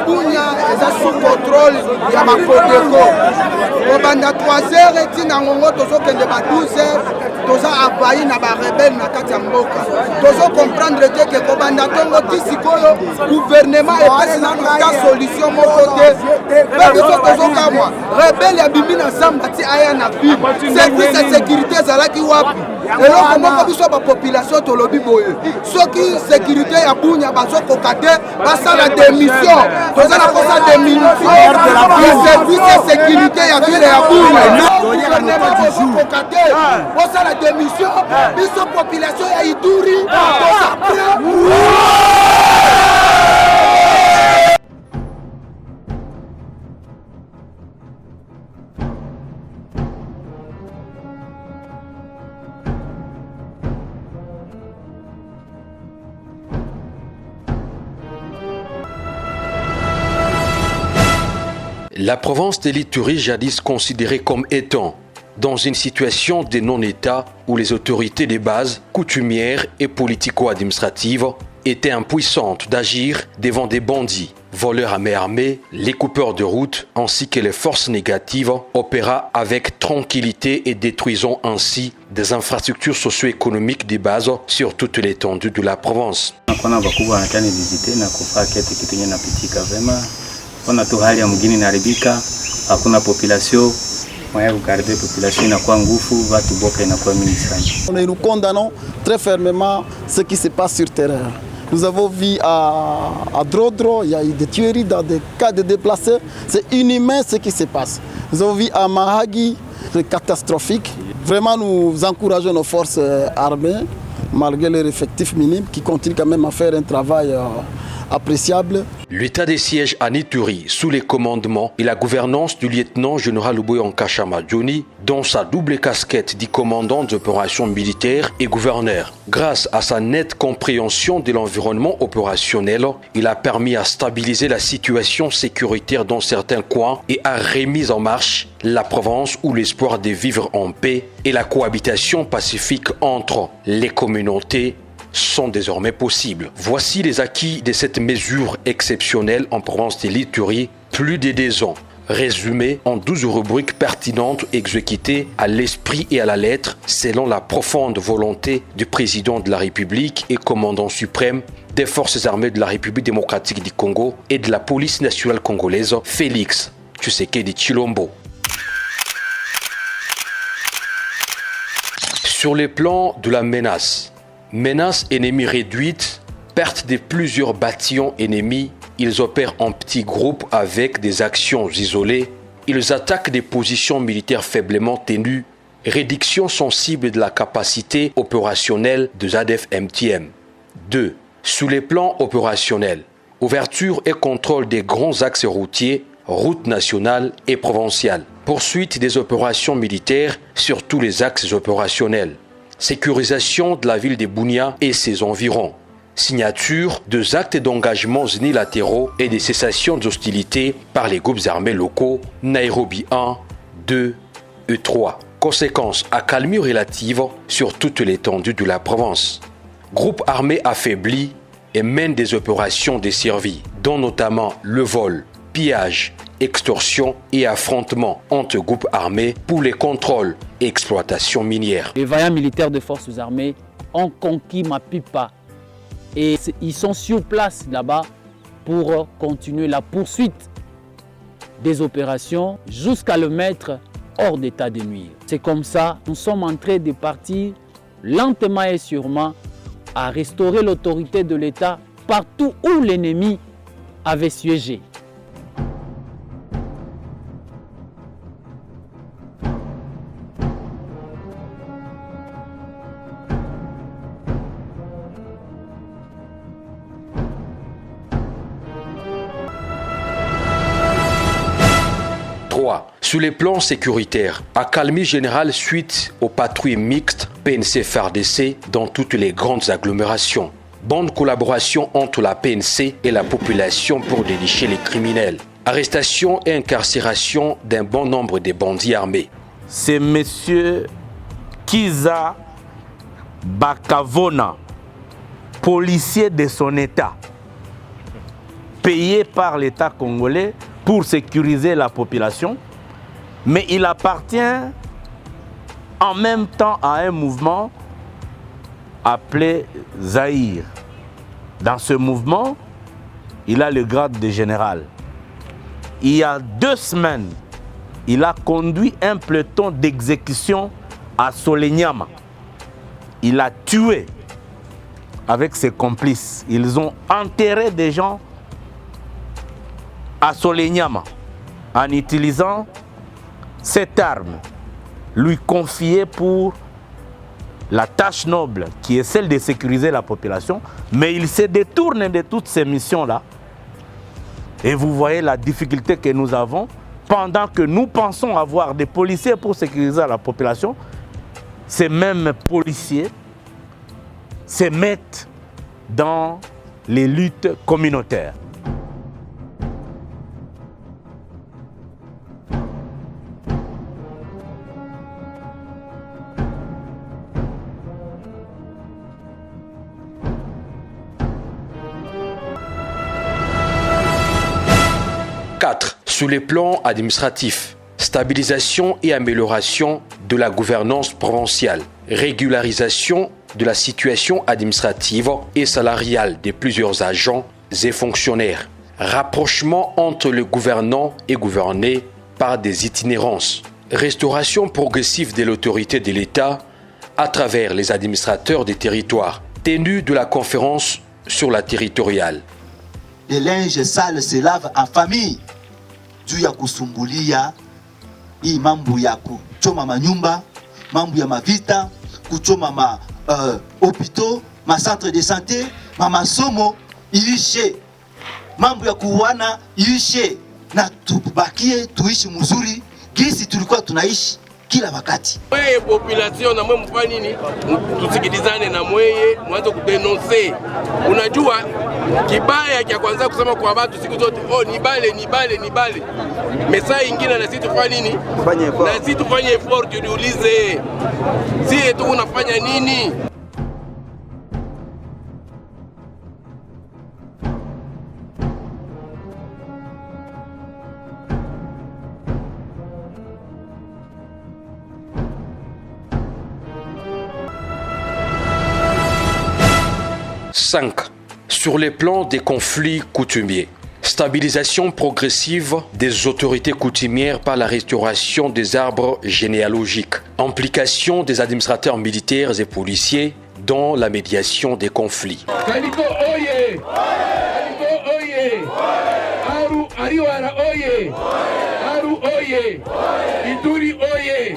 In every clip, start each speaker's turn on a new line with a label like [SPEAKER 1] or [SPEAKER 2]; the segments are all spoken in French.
[SPEAKER 1] Bunya eza sous contrôle ya Makodeko. Kobanda 3h etina ngongo tozokende ba 12h toza abayi na ba rebelle na kati ya mboka. Tozo comprendre que kobanda tongo tisikoyo gouvernement epesi na ta solution moko te. Pe biso tozokamwa rebelle ya bimi na zamba ti aya na bi. Service de sécurité ezalaki wapi? Eloko moko biso ba population tolobi boye. Soki sécurité ya Bunya bazokoka te basala démission. Toza na kosa démission ya service de sécurité ya ville ya Bunya. Gouvernement bazokoka te basala démission. Biso population ya Ituri toza prêt.
[SPEAKER 2] La province de l'Ituri, jadis considérée comme étant dans une situation de non-État où les autorités de base, coutumières et politico-administratives étaient impuissantes d'agir devant des bandits, voleurs à main armée, les coupeurs de route ainsi que les forces négatives opéra avec tranquillité et détruisant ainsi des infrastructures socio-économiques de base sur toute l'étendue de la province.
[SPEAKER 3] Kuna tu hali ya mgini inaribika, hakuna population, moya kukaribia population inakuwa ngufu, watu boka inakuwa mingi sana.
[SPEAKER 4] Nous condamnons très fermement ce qui se passe sur terrain. Nous avons vu à Drodro, il y a eu des tueries dans des cas de déplacés. C'est inhumain ce qui se passe. Nous avons vu à Mahagi, c'est catastrophique. Vraiment, nous encourageons nos forces armées, malgré leurs effectifs minimes, qui continuent quand même à faire un travail appréciable.
[SPEAKER 2] L'état des sièges à Ituri sous les commandements et la gouvernance du lieutenant-général Luboya Nkashama Johnny, dans sa double casquette de commandant d'opérations militaires et gouverneur. Grâce à sa nette compréhension de l'environnement opérationnel, il a permis à stabiliser la situation sécuritaire dans certains coins et a remis en marche la province où l'espoir de vivre en paix et la cohabitation pacifique entre les communautés sont désormais possibles. Voici les acquis de cette mesure exceptionnelle en province de l'Ituri, plus de 2 ans, résumés en 12 rubriques pertinentes exécutées à l'esprit et à la lettre selon la profonde volonté du président de la République et commandant suprême des forces armées de la République démocratique du Congo et de la police nationale congolaise, Félix Tshisekedi Tshilombo. Sur le plan de la menace ennemie réduite, perte de plusieurs bataillons ennemis, ils opèrent en petits groupes avec des actions isolées, ils attaquent des positions militaires faiblement tenues, réduction sensible de la capacité opérationnelle de ZADF-MTM. 2. Sous les plans opérationnels, ouverture et contrôle des grands axes routiers, routes nationales et provinciales, poursuite des opérations militaires sur tous les axes opérationnels, sécurisation de la ville de Bunia et ses environs, signature de actes d'engagement unilatéraux et de cessation d'hostilités par les groupes armés locaux Nairobi 1, 2 et 3. Conséquence, accalmie relative sur toute l'étendue de la province. Groupes armés affaiblis et mènent des opérations desservies, dont notamment le vol, pillage, extorsion et affrontement entre groupes armés pour les contrôles et exploitations minières.
[SPEAKER 5] Les vaillants militaires des forces armées ont conquis Mapipa et ils sont sur place là-bas pour continuer la poursuite des opérations jusqu'à le mettre hors d'état de nuire. C'est comme ça, nous sommes en train de partir lentement et sûrement à restaurer l'autorité de l'État partout où l'ennemi avait siégé.
[SPEAKER 2] Sur les plans sécuritaires, accalmie générale suite aux patrouilles mixtes PNC-FARDC dans toutes les grandes agglomérations. Bonne collaboration entre la PNC et la population pour dénicher les criminels. Arrestation et incarcération d'un bon nombre de bandits armés.
[SPEAKER 6] C'est M. Kiza Bakavona, policier de son état, payé par l'État congolais pour sécuriser la population, mais il appartient en même temps à un mouvement appelé Zaïre. Dans ce mouvement, il a le grade de général. Il y a 2 semaines, il a conduit un peloton d'exécution à Solenyama. Il a tué avec ses complices. Ils ont enterré des gens à Solenyama en utilisant cette arme lui confiée pour la tâche noble qui est celle de sécuriser la population, mais il se détourne de toutes ces missions-là. Et vous voyez la difficulté que nous avons pendant que nous pensons avoir des policiers pour sécuriser la population. Ces mêmes policiers se mettent dans les luttes communautaires.
[SPEAKER 2] Sur les plans administratifs, stabilisation et amélioration de la gouvernance provinciale, régularisation de la situation administrative et salariale de plusieurs agents et fonctionnaires, rapprochement entre le gouvernant et gouverné par des itinérances, restauration progressive de l'autorité de l'État à travers les administrateurs des territoires, tenue de la conférence sur la territoriale.
[SPEAKER 7] Le linge sale se lave en famille. Juu ya kusumbulia hii mambo ya kuchoma manyumba, mambo ya mavita, kuchoma hopitaux, centre de santé, masomo iishe, mambo ya kuuana iishe, na tubakie tuishi mzuri gisi tulikuwa tunaishi kila wakati.
[SPEAKER 8] Mweye population na mwe mfanye nini? Tusikilizane na mweye, mwanzo kudenonse. Unajua kibaya kia kwanza kusema kwa watu siku zote, oh ni bale. Mesa ingine na sisi tufanye nini? Na sisi tufanye effort tujiulize. Sisi tu unafanya nini?
[SPEAKER 2] Sur les plans des conflits coutumiers, stabilisation progressive des autorités coutumières par la restauration des arbres généalogiques, implication des administrateurs militaires et policiers dans la médiation des conflits.
[SPEAKER 8] Kaliko oye! Kaliko oye! Aru Ariwara oye! Aru oye! Ituri oye!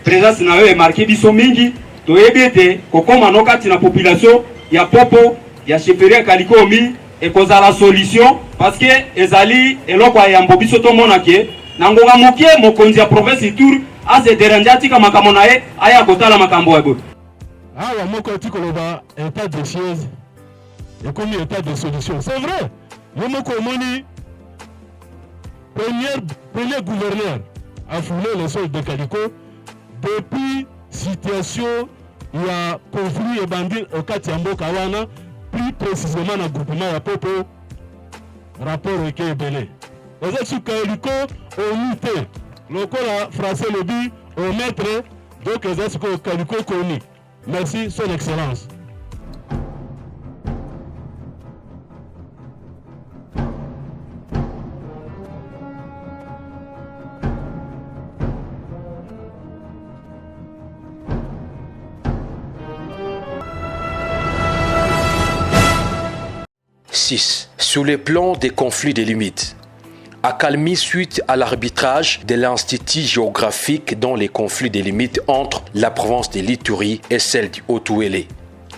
[SPEAKER 9] Présence na wewe marqué biso mingi toyebete kokoma nokati na population ya popo ya cheferia Kalikomi et koza la solution parce que ezali eloko ya mbobiso to monake na ngonga mokie mokonzi ya province Ituri ase deranjati kama kamonae aya kotala makambo yabo.
[SPEAKER 10] Awa moko tikoloba état de choses et comme état de solution. C'est vrai. Yo moko moni premier gouverneur a foulé le sol de Kaliko depuis situation il y a conflit et bandit au Katiambo Kawana, plus précisément dans le groupement ya Popo, rapport au Kébélé. Les autres Kaliko ont muté. Le corps français le dit au maître, donc les autres Kaliko connus. Merci, son excellence.
[SPEAKER 2] Sur les plans des conflits des limites, accalmie suite à l'arbitrage de l'Institut géographique dans les conflits des limites entre la province de l'Ituri et celle du Haut-Ouélé.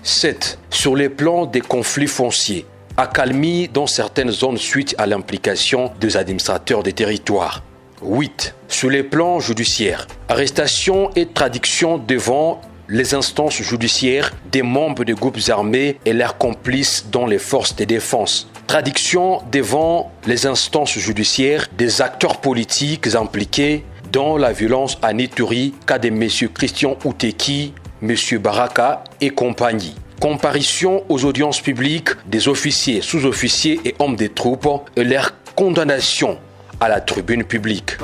[SPEAKER 2] 7. Sur les plans des conflits fonciers, accalmie dans certaines zones suite à l'implication des administrateurs des territoires. 8. Sur les plans judiciaires, arrestation et traduction devant les instances judiciaires des membres des groupes armés et leurs complices dans les forces de défense. Traduction devant les instances judiciaires des acteurs politiques impliqués dans la violence à Ituri, cas de M. Christian Outeki, M. Baraka et compagnie. Comparution aux audiences publiques des officiers, sous-officiers et hommes des troupes et leur condamnation à la tribune publique.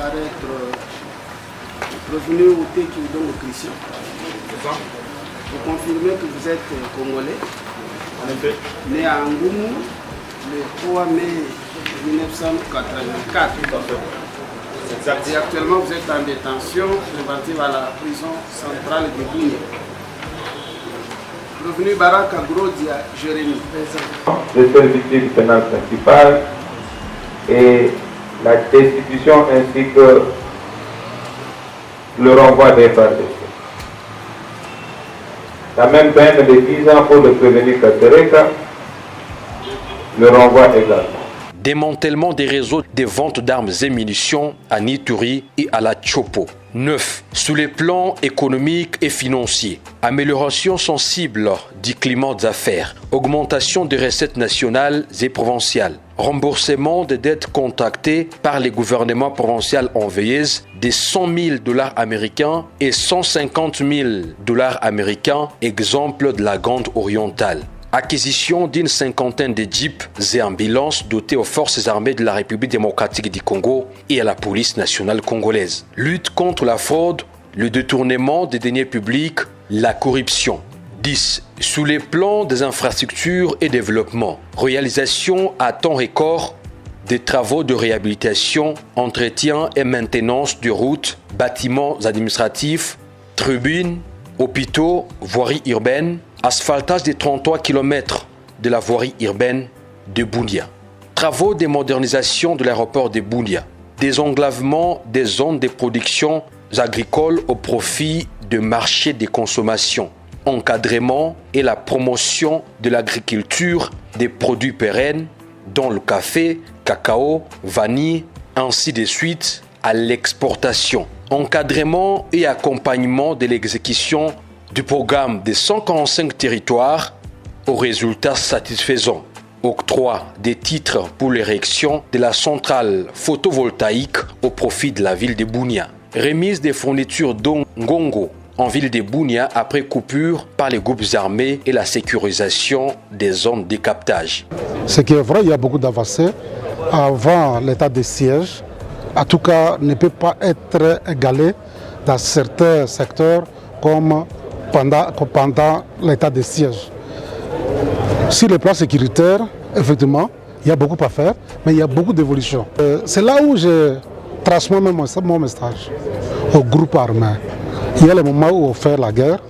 [SPEAKER 11] Revenu au thé qui vous donne le Christian. Vous confirmez que vous êtes congolais. En effet. Né à Ngoumou le 3 mai 1984. Exact. Et actuellement vous êtes en détention relative à la prison centrale de Bunia. Revenu Baraka Grodia Jérémy.
[SPEAKER 12] Le seul victime pénal principal et la destitution ainsi que le renvoi des FARDC. La même peine de 10 ans pour le prévenu Katereka, le renvoi également.
[SPEAKER 2] Démantèlement des réseaux de vente d'armes et munitions à Nituri et à la Chopo. 9. Sous les plans économiques et financiers, amélioration sensible du climat d'affaires, augmentation des recettes nationales et provinciales, remboursement des dettes contractées par les gouvernements provinciaux en veilleuse de $100,000 américains et $150,000 américains, exemple de la Grande Orientale. Acquisition d'une cinquantaine de jeeps et ambulances dotés aux forces armées de la République démocratique du Congo et à la police nationale congolaise. Lutte contre la fraude, le détournement des deniers publics, la corruption. 10. Sous les plans des infrastructures et développement, réalisation à temps record des travaux de réhabilitation, entretien et maintenance de routes, bâtiments administratifs, tribunes, hôpitaux, voiries urbaines, asphaltage des 33 km de la voirie urbaine de Bunia. Travaux de modernisation de l'aéroport de Bunia. Désenglavement des zones de production agricoles au profit de marchés de consommation. Encadrement et la promotion de l'agriculture des produits pérennes, dont le café, cacao, vanille, ainsi de suite, à l'exportation. Encadrement et accompagnement de l'exécution du programme des 145 territoires aux résultats satisfaisants. Octroi des titres pour l'érection de la centrale photovoltaïque au profit de la ville de Bunia. Remise des fournitures d'Ongongo en ville de Bunia après coupure par les groupes armés et la sécurisation des zones de captage.
[SPEAKER 13] Ce qui est vrai, il y a beaucoup d'avancées. Avant l'état de siège, en tout cas, ne peut pas être égalé dans certains secteurs comme pendant l'état de siège. Sur le plan sécuritaire, effectivement, il y a beaucoup à faire, mais il y a beaucoup d'évolutions. C'est là où je transmets mon message au groupe armé. Il y a le moment où on fait la guerre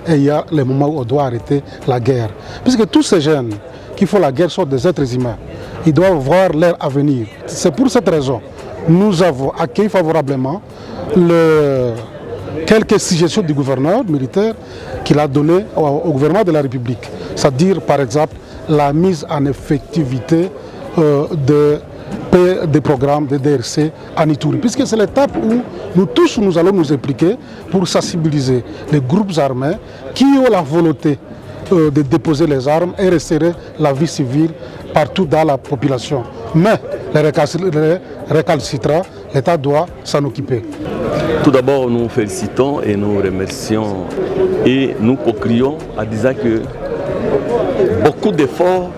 [SPEAKER 13] et il y a le moment où on doit arrêter la guerre. Puisque tous ces jeunes qui font la guerre sont des êtres humains. Ils doivent voir leur avenir. C'est pour cette raison que nous avons accueilli favorablement quelques suggestions du gouverneur militaire qu'il a donné au gouvernement de la République. C'est-à-dire, par exemple, la mise en effectivité des programmes de DRC à Nituri. Puisque c'est l'étape où nous allons nous impliquer pour sensibiliser les groupes armés qui ont la volonté de déposer les armes et resserrer la vie civile partout dans la population. Mais les récalcitrants, l'État doit s'en occuper.
[SPEAKER 14] Tout d'abord, nous félicitons et nous remercions et nous co-crions en disant que beaucoup d'efforts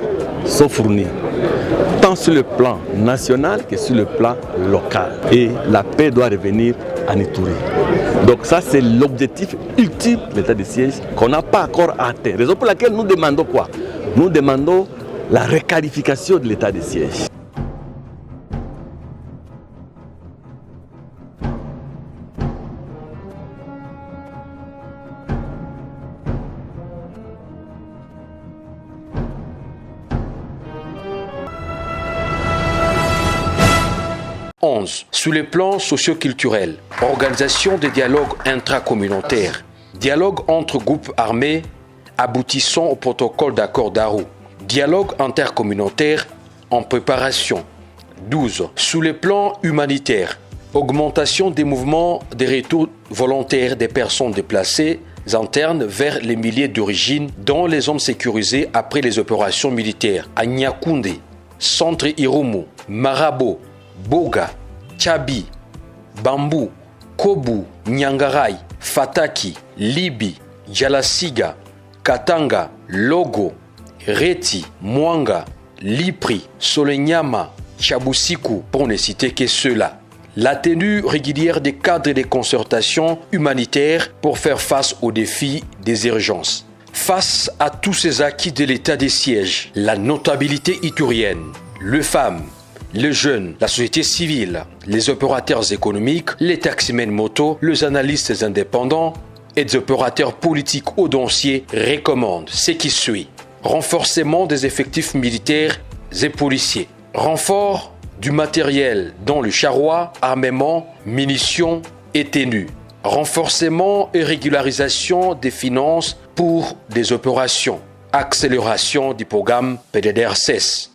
[SPEAKER 14] sont fournis, tant sur le plan national que sur le plan local. Et la paix doit revenir à Nituri. Donc ça, c'est l'objectif ultime de l'état de siège qu'on n'a pas encore atteint. Raison pour laquelle nous demandons quoi? Nous demandons la requalification de l'état de siège.
[SPEAKER 2] Sur les plans socio-culturels, organisation des dialogues intracommunautaires, dialogue entre groupes armés aboutissant au protocole d'accord d'Arusha, dialogue intercommunautaire en préparation. 12. Sur les plans humanitaires, augmentation des mouvements de retour volontaires des personnes déplacées internes vers les milliers d'origine dans les zones sécurisées après les opérations militaires à Nyakunde, Centre Irumu, Marabo, Boga, Chabi, Bambou, Kobu, Nyangarai, Fataki, Libi, Jalasiga, Katanga, Logo, Reti, Mwanga, Lipri, Solenyama, Chabusiku, pour ne citer que ceux-là. La tenue régulière des cadres et des concertations humanitaires pour faire face aux défis des urgences. Face à tous ces acquis de l'état des sièges, la notabilité iturienne, les femmes, les jeunes, la société civile, les opérateurs économiques, les taximens moto, les analystes indépendants et des opérateurs politiques audacieux recommandent ce qui suit. Renforcement des effectifs militaires et policiers. Renfort du matériel dont le charroi, armement, munitions et tenues. Renforcement et régularisation des finances pour des opérations. Accélération du programme PDDR-16.